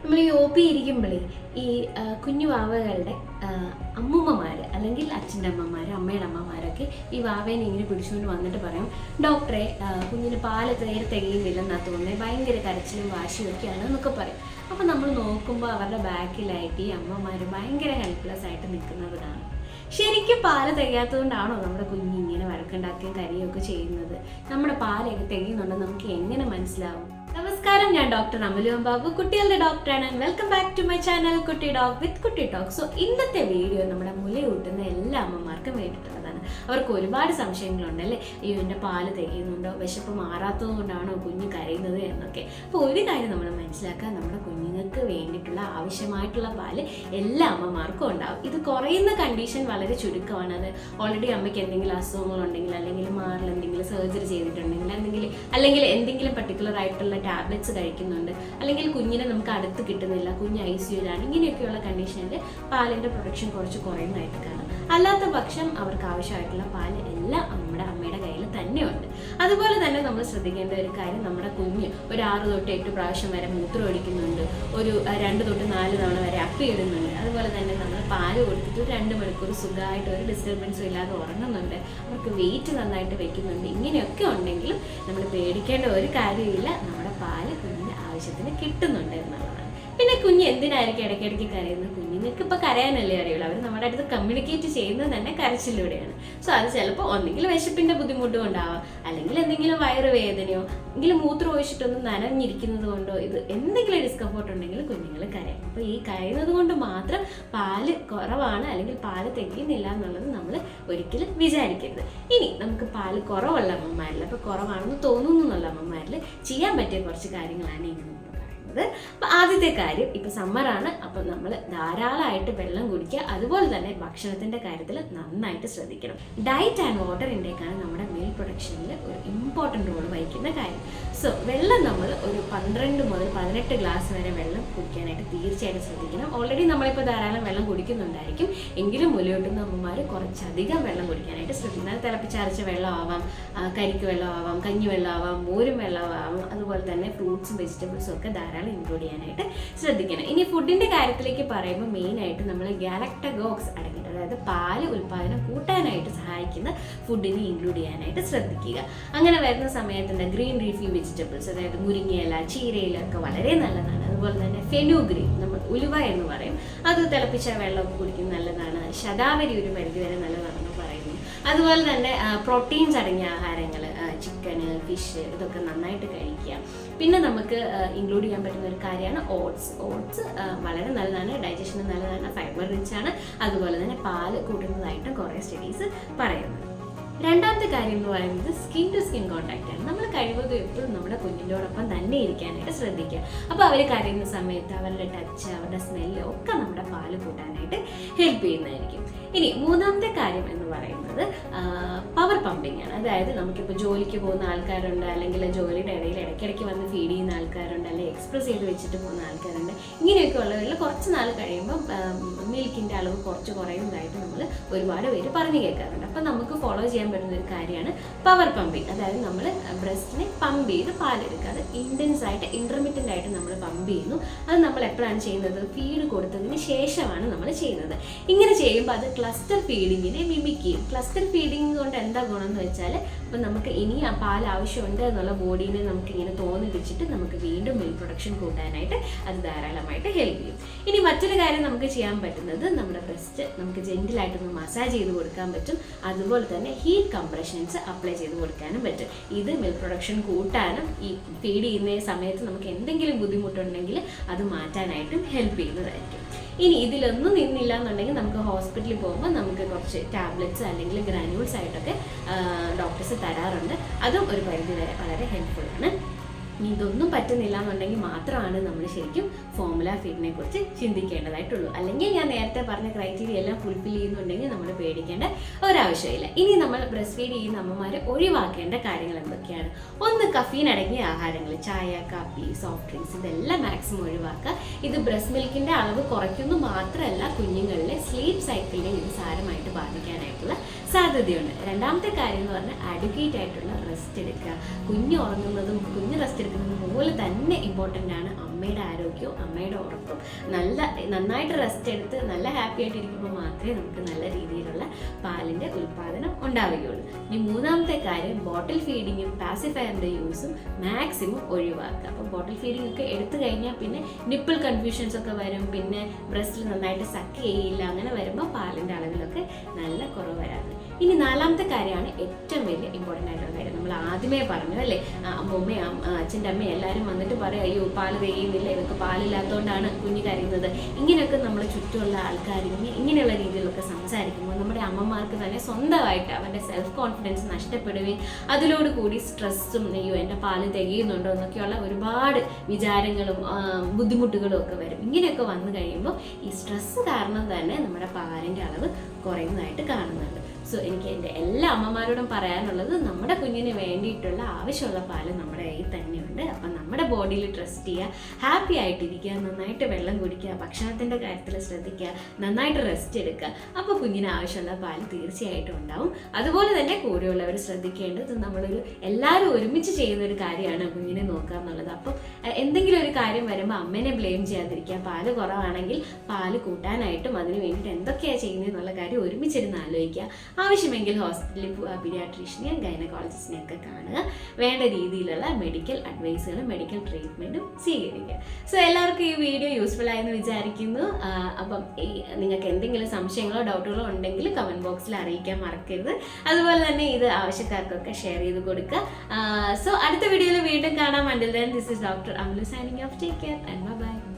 നമ്മൾ ഈ OP ഇരിക്കുമ്പോഴേ ഈ കുഞ്ഞു വാവകളുടെ അമ്മൂമ്മമാർ അല്ലെങ്കിൽ അച്ഛൻ്റെ അമ്മമാർ അമ്മയുടെ അമ്മമാരൊക്കെ ഈ വാവേനെ ഇങ്ങനെ പിടിച്ചുകൊണ്ട് വന്നിട്ട് പറയും, ഡോക്ടറെ കുഞ്ഞിന് പാല് തീരെ തികയുന്നില്ലെന്നാ തോന്നുന്നത്, ഭയങ്കര കരച്ചിലും വാശിയും ഒക്കെയാണ് എന്നൊക്കെ പറയും. അപ്പോൾ നമ്മൾ നോക്കുമ്പോൾ അവരുടെ ബാക്കിലായിട്ട് ഈ അമ്മമാർ ഭയങ്കര ഹെൽപ്ലെസ് ആയിട്ട് നിൽക്കുന്നത് കാണും. ശരിക്കും പാല് തികയാത്തതുകൊണ്ടാണോ നമ്മുടെ കുഞ്ഞ് ഇങ്ങനെ വഴക്കുണ്ടാക്കുകയും കരയുകയൊക്കെ ചെയ്യുന്നത്? നമ്മുടെ പാലൊക്കെ തികയുന്നുണ്ടെന്ന് നമുക്ക് എങ്ങനെ മനസ്സിലാവും? നമസ്കാരം, ഞാൻ ഡോക്ടർ അമലു ബാബു, കുട്ടികളുടെ ഡോക്ടറാണ്. Welcome back to my channel Kutty doc with Kutty talk. So ഇന്നത്തെ വീഡിയോ നമ്മുടെ മുലയൂട്ടുന്ന എല്ലാ അമ്മമാർക്കും വേണ്ടിയിട്ടുള്ളതാണ്. അവർക്ക് ഒരുപാട് സംശയങ്ങളുണ്ടല്ലേ, എൻ്റെ പാല് തികയുന്നുണ്ടോ, വിശപ്പ് മാറാത്തത് കൊണ്ടാണോ കുഞ്ഞ് കരയുന്നത് എന്നൊക്കെ. അപ്പോൾ ഒരു കാര്യം നമ്മൾ മനസ്സിലാക്കുക, നമ്മുടെ കുഞ്ഞുങ്ങൾക്ക് വേണ്ടിയിട്ടുള്ള ആവശ്യമായിട്ടുള്ള പാല് എല്ലാ അമ്മമാർക്കും ഉണ്ടാവും. ഇത് കുറയുന്ന കണ്ടീഷൻ വളരെ ചുരുക്കമാണ്. അത് ഓൾറെഡി അമ്മയ്ക്ക് എന്തെങ്കിലും അസുഖങ്ങളുണ്ടെങ്കിൽ, അല്ലെങ്കിൽ മാറിൽ എന്തെങ്കിലും സർജറി ചെയ്തിട്ടുണ്ടെങ്കിൽ, അല്ലെങ്കിൽ എന്തെങ്കിലും പർട്ടിക്കുലർ ആയിട്ടുള്ള ടാബ്ലറ്റ്സ് കഴിക്കുന്നുണ്ട്, അല്ലെങ്കിൽ കുഞ്ഞിനെ നമുക്ക് അടുത്ത് കിട്ടുന്നില്ല, കുഞ്ഞ് ICUലാണ്, ഇങ്ങനെയൊക്കെയുള്ള കണ്ടീഷനിൽ പാലിൻ്റെ പ്രൊഡക്ഷൻ കുറച്ച് കുറയുന്നതായിട്ട് കാണാം. അല്ലാത്ത പക്ഷം അവർക്ക് ആവശ്യമായിട്ടുള്ള പാല് എല്ലാം നമ്മുടെ അമ്മയുടെ കയ്യിൽ തന്നെയുണ്ട്. അതുപോലെ തന്നെ നമ്മൾ ശ്രദ്ധിക്കേണ്ട ഒരു കാര്യം, നമ്മുടെ കുഞ്ഞ് ഒരു 6 തൊട്ട് 8 പ്രാവശ്യം വരെ മൂത്രം ഒഴിക്കുന്നുണ്ട്, ഒരു 2 തൊട്ട് 4 തവണ വരെ അപ്പിയിടുന്നുണ്ട്. അതുപോലെ തന്നെ നമ്മൾ പാല് കൊടുത്തിട്ട് 2 മണിക്കൂർ സുഖമായിട്ട് ഒരു ഡിസ്റ്റർബൻസും ഇല്ലാതെ ഉറങ്ങുന്നുണ്ട്, അവർക്ക് വെയിറ്റ് നന്നായിട്ട് വെക്കുന്നുണ്ട്. ഇങ്ങനെയൊക്കെ ഉണ്ടെങ്കിലും നമ്മൾ പേടിക്കേണ്ട ഒരു കാര്യമില്ല, നമ്മുടെ പാല് കുഞ്ഞിൻ്റെ ആവശ്യത്തിന് കിട്ടുന്നുണ്ട് എന്നുള്ളതാണ്. പിന്നെ കുഞ്ഞ് എന്തിനായിരിക്കും ഇടയ്ക്കിടയ്ക്ക് കരയുന്നത്? കുഞ്ഞുങ്ങൾക്ക് ഇപ്പോൾ കരയാനല്ലേ അറിയുള്ളൂ, അവർ നമ്മുടെ അടുത്ത് കമ്മ്യൂണിക്കേറ്റ് ചെയ്യുന്നത് തന്നെ കരച്ചിലൂടെയാണ്. സോ അത് ചിലപ്പോൾ ഒന്നെങ്കിൽ വിശപ്പിൻ്റെ ബുദ്ധിമുട്ട് കൊണ്ടാവാം, അല്ലെങ്കിൽ എന്തെങ്കിലും വയറുവേദനയോ, എങ്കിലും മൂത്രം ഒഴിച്ചിട്ടൊന്നും നനഞ്ഞിരിക്കുന്നത് കൊണ്ടോ, ഇത് എന്തെങ്കിലും ഡിസ്കംഫോർട്ട് ഉണ്ടെങ്കിൽ കുഞ്ഞുങ്ങൾ കരയും. അപ്പോൾ ഈ കരയുന്നത് കൊണ്ട് മാത്രം പാല് കുറവാണ് അല്ലെങ്കിൽ പാല് തികയുന്നില്ല എന്നുള്ളത് നമ്മൾ ഒരിക്കലും വിചാരിക്കരുത്. ഇനി നമുക്ക് പാല് കുറവുള്ള അമ്മമാരിൽ, അപ്പോൾ കുറവാണെന്ന് തോന്നുന്നു എന്നുള്ള അമ്മമാരിൽ ചെയ്യാൻ പറ്റിയ കുറച്ച് കാര്യങ്ങളാണ് ഇങ്ങനെ. അപ്പോൾ ആദ്യത്തെ കാര്യം, ഇപ്പോൾ സമ്മറാണ്, അപ്പോൾ നമ്മൾ ധാരാളമായിട്ട് വെള്ളം കുടിക്കുക. അതുപോലെ തന്നെ ഭക്ഷണത്തിൻ്റെ കാര്യത്തിൽ നന്നായിട്ട് ശ്രദ്ധിക്കണം. ഡയറ്റ് ആൻഡ് വാട്ടർ ഇൻടേക്കാണ് നമ്മുടെ മിൽക്ക് പ്രൊഡക്ഷനിൽ ഒരു ഇമ്പോർട്ടൻ്റ് റോൾ വഹിക്കുന്ന കാര്യം. സോ വെള്ളം നമ്മൾ ഒരു 12 മുതൽ 18 ഗ്ലാസ് വരെ വെള്ളം കുടിക്കാനായിട്ട് തീർച്ചയായിട്ടും ശ്രദ്ധിക്കണം. ഓൾറെഡി നമ്മളിപ്പോൾ ധാരാളം വെള്ളം കുടിക്കുന്നുണ്ടായിരിക്കും, എങ്കിലും മുലയൂട്ടുന്ന അമ്മമാർ കുറച്ചധികം വെള്ളം കുടിക്കാനായിട്ട് ശ്രദ്ധിക്കണം. അത് തിളപ്പിച്ചരച്ച വെള്ളമാവാം, കരിക്ക് വെള്ളമാവാം, കഞ്ഞി വെള്ളമാവാം, മോരും വെള്ളമാവാം, അതുപോലെ തന്നെ ഫ്രൂട്ട്സും വെജിറ്റബിൾസും ഒക്കെ ധാരാളം ഇൻക്ലൂഡ് ചെയ്യാനായിട്ട് ശ്രദ്ധിക്കണം. ഇനി ഫുഡിൻ്റെ കാര്യത്തിലേക്ക് പറയുമ്പോൾ മെയിനായിട്ട് നമ്മൾ ഗാലക്ടഗോക്സ് അടങ്ങിയിട്ട്, അതായത് പാല് ഉൽപ്പാദനം കൂട്ടാനായിട്ട് സഹായിക്കുന്ന ഫുഡിനെ ഇൻക്ലൂഡ് ചെയ്യാനായിട്ട് ശ്രദ്ധിക്കുക. അങ്ങനെ വരുന്ന സമയത്തുണ്ട് ഗ്രീൻ ലീഫി വെജിറ്റബിൾസ്, അതായത് മുരിങ്ങയില, ചീരയില ഒക്കെ വളരെ നല്ലതാണ്. അതുപോലെ തന്നെ ഫെനുഗ്രീൻ, നമ്മൾ ഉലുവ എന്ന് പറയും, അത് തിളപ്പിച്ച വെള്ളമൊക്കെ കുടിക്കുന്നത് നല്ലതാണ്. ശതാവരി ഒരു പരിധിവരെ നല്ലതാണെന്ന് പറയുന്നു. അതുപോലെ തന്നെ പ്രോട്ടീൻസ് അടങ്ങിയ ആഹാരങ്ങൾ, ചിക്കന്, ഫിഷ്, ഇതൊക്കെ നന്നായിട്ട് കഴിക്കുക. പിന്നെ നമുക്ക് ഇൻക്ലൂഡ് ചെയ്യാൻ പറ്റുന്ന ഒരു കാര്യമാണ് ഓട്സ് വളരെ നല്ലതാണ്, ഡൈജഷന് നല്ലതാണ്, ഫൈബർ റിച്ച് ആണ്. അതുപോലെ തന്നെ പാല് കൂട്ടുന്നതായിട്ട് കുറേ സ്റ്റഡീസ് പറയുന്നു. രണ്ടാമത്തെ കാര്യം എന്ന് പറയുന്നത് സ്കിൻ ടു സ്കിൻ കോൺടാക്റ്റ് ആണ്. നമ്മൾ കഴിവതും എപ്പോഴും നമ്മുടെ കുഞ്ഞിൻ്റെയോടൊപ്പം തന്നെ ഇരിക്കാനായിട്ട് ശ്രദ്ധിക്കുക. അപ്പോൾ അവർ കരയുന്ന സമയത്ത് അവരുടെ ടച്ച്, അവരുടെ സ്മെല്ല് ഒക്കെ നമ്മുടെ പാല് കൂട്ടാനായിട്ട് ഹെൽപ്പ് ചെയ്യുന്നതായിരിക്കും. ഇനി മൂന്നാമത്തെ കാര്യം എന്ന് പറയുന്നത് പവർ പമ്പിങ് ആണ്. അതായത് നമുക്കിപ്പോൾ ജോലിക്ക് പോകുന്ന ആൾക്കാരുണ്ട്, അല്ലെങ്കിൽ ജോലിയുടെ ഇടയിൽ ഇടയ്ക്കിടയ്ക്ക് വന്ന് ഫീഡ് ചെയ്യുന്ന ആൾക്കാരുണ്ട്, അല്ലെങ്കിൽ എക്സ്പ്രസ് ചെയ്ത് വെച്ചിട്ട് പോകുന്ന ആൾക്കാരുണ്ട്. ഇങ്ങനെയൊക്കെ ഉള്ളവരിൽ കുറച്ച് നാൾ കഴിയുമ്പോൾ മിൽക്കിൻ്റെ അളവ് കുറച്ച് കുറയുന്നതായിട്ട് നമ്മൾ ഒരുപാട് പേര് പറഞ്ഞു കേൾക്കാറുണ്ട്. അപ്പോൾ നമുക്ക് ഫോളോ ചെയ്യാൻ പറ്റുന്ന ഒരു കാര്യമാണ് പവർ പമ്പിങ്. അതായത് നമ്മൾ ബ്രസ്റ്റിനെ പമ്പ് ചെയ്ത് പാലെടുക്കുക. അത് ഇൻറ്റൻസ് ആയിട്ട് ഇൻ്റർമീഡിയൻ്റ് ആയിട്ട് നമ്മൾ പമ്പ് ചെയ്യുന്നു. അത് നമ്മൾ എപ്പോഴാണ് ചെയ്യുന്നത്? ഫീഡ് കൊടുത്തതിന് ശേഷമാണ് നമ്മൾ ചെയ്യുന്നത്. ഇങ്ങനെ ചെയ്യുമ്പോൾ അത് ക്ലസ്റ്റർ ഫീഡിങ്ങിനെ മിമിക് ചെയ്യും. ക്ലസ്റ്റർ ഫീഡിങ് കൊണ്ട് എന്താ ഗുണം എന്ന് വെച്ചാൽ, ഇപ്പം നമുക്ക് ഇനി ആ പാൽ ആവശ്യമുണ്ട് എന്നുള്ള ബോഡീനെ നമുക്ക് ഇങ്ങനെ തോന്നിപ്പിച്ചിട്ട് നമുക്ക് വീണ്ടും മിൽക്ക് പ്രൊഡക്ഷൻ കൂട്ടാനായിട്ട് അത് ധാരാളമായിട്ട് ഹെൽപ്പ് ചെയ്യും. ഇനി മറ്റൊരു കാര്യം നമുക്ക് ചെയ്യാൻ പറ്റുന്നത്, നമ്മുടെ ബ്രസ്റ്റ് നമുക്ക് ജെന്റിലായിട്ടൊന്ന് മസാജ് ചെയ്ത് കൊടുക്കാൻ പറ്റും. അതുപോലെ തന്നെ ഹീറ്റ് കംപ്രഷൻസ് അപ്ലൈ ചെയ്ത് കൊടുക്കാനും പറ്റും. ഇത് മിൽക്ക് പ്രൊഡക്ഷൻ കൂട്ടാനും ഈ ഫീഡ് ചെയ്യുന്ന സമയത്ത് നമുക്ക് എന്തെങ്കിലും ബുദ്ധിമുട്ടുണ്ടെങ്കിൽ അത് മാറ്റാനായിട്ടും ഹെൽപ്പ് ചെയ്യുന്നതായിരിക്കും. ഇനി ഇതിലൊന്നും നിന്നില്ല എന്നുണ്ടെങ്കിൽ നമുക്ക് ഹോസ്പിറ്റലിൽ പോകുമ്പോൾ നമുക്ക് കുറച്ച് ടാബ്ലറ്റ്സ് അല്ലെങ്കിൽ ഗ്രാനുൾസ് ആയിട്ടൊക്കെ ഡോക്ടേഴ്സ് തരാറുണ്ട്. അതും ഒരു പരിധിവരെ വളരെ ഹെൽപ്ഫുള്ളാണ്. ഇതൊന്നും പറ്റുന്നില്ല എന്നുണ്ടെങ്കിൽ മാത്രമാണ് നമ്മൾ ശരിക്കും ഫോർമുല ഫീഡിനെ കുറിച്ച് ചിന്തിക്കേണ്ടതായിട്ടുള്ളൂ. അല്ലെങ്കിൽ ഞാൻ നേരത്തെ പറഞ്ഞ ക്രൈറ്റീരിയ എല്ലാം ഫുൾഫിൽ ചെയ്യുന്നുണ്ടെങ്കിൽ നമ്മൾ പേടിക്കേണ്ട ഒരാവശ്യമില്ല. ഇനി നമ്മൾ ബ്രസ്റ്റ് ഫീഡ് ചെയ്യുന്ന അമ്മമാർ ഒഴിവാക്കേണ്ട കാര്യങ്ങൾ എന്തൊക്കെയാണ്? ഒന്ന്, കഫീൻ അടങ്ങിയ ആഹാരങ്ങൾ, ചായ, കാപ്പി, സോഫ്റ്റ് ഡ്രിങ്ക്സ്, ഇതെല്ലാം മാക്സിമം ഒഴിവാക്കുക. ഇത് ബ്രസ്റ്റ് മിൽക്കിൻ്റെ അളവ് കുറയ്ക്കുന്നു മാത്രമല്ല, കുഞ്ഞുങ്ങളിലെ സ്ലീപ്പ് സൈക്കിളിനെ ഇത് സാരമായിട്ട് ബാധിക്കാനായിട്ടുള്ള സാധ്യതയുണ്ട്. രണ്ടാമത്തെ കാര്യം എന്ന് പറഞ്ഞാൽ അഡ്വക്കേറ്റ് ആയിട്ടുള്ള റെസ്റ്റ് എടുക്കുക. കുഞ്ഞ് ഉറങ്ങുന്നതും കുഞ്ഞ് റെസ്റ്റ് എടുക്കുന്നത് പോലെ തന്നെ ഇമ്പോർട്ടൻ്റ് ആണ് അമ്മയുടെ ആരോഗ്യവും അമ്മയുടെ ഉറപ്പും. നന്നായിട്ട് റെസ്റ്റ് എടുത്ത് നല്ല ഹാപ്പി ആയിട്ട് ഇരിക്കുമ്പോൾ മാത്രമേ നമുക്ക് നല്ല രീതിയിലുള്ള പാലിൻ്റെ ഉൽപ്പാദനം ഉണ്ടാവുകയുള്ളൂ. ഇനി മൂന്നാമത്തെ കാര്യം, ബോട്ടിൽ ഫീഡിങ്ങും പാസിഫയറിൻ്റെ യൂസും മാക്സിമം ഒഴിവാക്കുക. അപ്പോൾ ബോട്ടിൽ ഫീഡിംഗ് ഒക്കെ എടുത്തു കഴിഞ്ഞാൽ പിന്നെ നിപ്പിൾ കൺഫ്യൂഷൻസ് ഒക്കെ വരും, പിന്നെ ബ്രസ്റ്റിൽ നന്നായിട്ട് സക്ക് ചെയ്യില്ല, അങ്ങനെ വരുമ്പോൾ പാലിൻ്റെ അളവിലൊക്കെ നല്ല കുറവ് വരാറ്. ഇനി നാലാമത്തെ കാര്യമാണ് ഏറ്റവും വലിയ ഇമ്പോർട്ടൻ്റ് ആയിട്ടുള്ള കാര്യം. നമ്മൾ ആദ്യമേ പറഞ്ഞു അല്ലേ, അമ്മയും അച്ഛൻ്റെ അമ്മയും എല്ലാവരും വന്നിട്ട് പറയും, അയ്യോ പാല് തികയുന്നില്ല, ഇവർക്ക് പാലില്ലാത്തതുകൊണ്ടാണ് കുഞ്ഞ് കരയുന്നത്. ഇങ്ങനെയൊക്കെ നമ്മളെ ചുറ്റുമുള്ള ആൾക്കാർ ഇങ്ങനെയുള്ള രീതിയിലൊക്കെ സംസാരിക്കുമ്പോൾ നമ്മുടെ അമ്മമാർക്ക് തന്നെ സ്വന്തമായിട്ട് അവരുടെ സെൽഫ് കോൺഫിഡൻസ് നഷ്ടപ്പെടുകയും അതിലോടുകൂടി സ്ട്രെസ്സും, അയ്യോ എൻ്റെ പാല് തികയുന്നുണ്ടോ എന്നൊക്കെയുള്ള ഒരുപാട് വിചാരങ്ങളും ബുദ്ധിമുട്ടുകളും ഒക്കെ വരും. ഇങ്ങനെയൊക്കെ വന്നു കഴിയുമ്പോൾ ഈ സ്ട്രെസ്സ് കാരണം തന്നെ നമ്മുടെ പാലിൻ്റെ അളവ് കുറയുന്നതായിട്ട് കാണുന്നുണ്ട്. സോ എനിക്ക് എൻ്റെ എല്ലാ അമ്മമാരോടും പറയാനുള്ളത്, നമ്മുടെ കുഞ്ഞിന് വേണ്ടിയിട്ടുള്ള ആവശ്യമുള്ള പാല് നമ്മുടെ കയ്യിൽ തന്നെയുണ്ട്. അപ്പം നമ്മുടെ ബോഡിയിൽ ട്രസ്റ്റ് ചെയ്യുക, ഹാപ്പി ആയിട്ടിരിക്കുക, നന്നായിട്ട് വെള്ളം കുടിക്കുക, ഭക്ഷണത്തിൻ്റെ കാര്യത്തിൽ ശ്രദ്ധിക്കുക, നന്നായിട്ട് റെസ്റ്റ് എടുക്കുക. അപ്പോൾ കുഞ്ഞിന് ആവശ്യമുള്ള പാല് തീർച്ചയായിട്ടും ഉണ്ടാവും. അതുപോലെ തന്നെ കൂടെയുള്ളവർ ശ്രദ്ധിക്കേണ്ടത്, നമ്മളൊരു എല്ലാവരും ഒരുമിച്ച് ചെയ്യുന്ന ഒരു കാര്യമാണ് കുഞ്ഞിനെ നോക്കുക എന്നുള്ളത്. അപ്പം എന്തെങ്കിലും ഒരു കാര്യം വരുമ്പോൾ അമ്മേനെ ബ്ലെയിം ചെയ്യാതിരിക്കുക. പാല് കുറവാണെങ്കിൽ പാല് കൂട്ടാനായിട്ടും അതിന് വേണ്ടിയിട്ട് എന്തൊക്കെയാണ് ചെയ്യുന്നത് എന്നുള്ള കാര്യം ഒരുമിച്ചിരുന്ന് ആലോചിക്കുക. ആവശ്യമെങ്കിൽ ഹോസ്പിറ്റലിൽ പോവുക, പീഡിയാട്രീഷ്യനെയും ഗൈനക്കോളജിസ്റ്റിനെയും ഒക്കെ കാണുക. വേണ്ട രീതിയിലുള്ള മെഡിക്കൽ അഡ്വൈസുകളും മെഡിക്കൽ ട്രീറ്റ്മെൻറ്റും സ്വീകരിക്കുക. സോ എല്ലാവർക്കും ഈ വീഡിയോ യൂസ്ഫുൾ ആയെന്ന് വിചാരിക്കുന്നു. അപ്പം നിങ്ങൾക്ക് എന്തെങ്കിലും സംശയങ്ങളോ ഡൗട്ടുകളോ ഉണ്ടെങ്കിൽ കമൻറ്റ് ബോക്സിൽ അറിയിക്കാൻ മറക്കരുത്. അതുപോലെ തന്നെ ഇത് ആവശ്യക്കാർക്കൊക്കെ ഷെയർ ചെയ്ത് കൊടുക്കുക. സോ അടുത്ത വീഡിയോയിൽ വീണ്ടും കാണാം. Until then, this is Dr. Amlu signing off. Take care and bye-bye.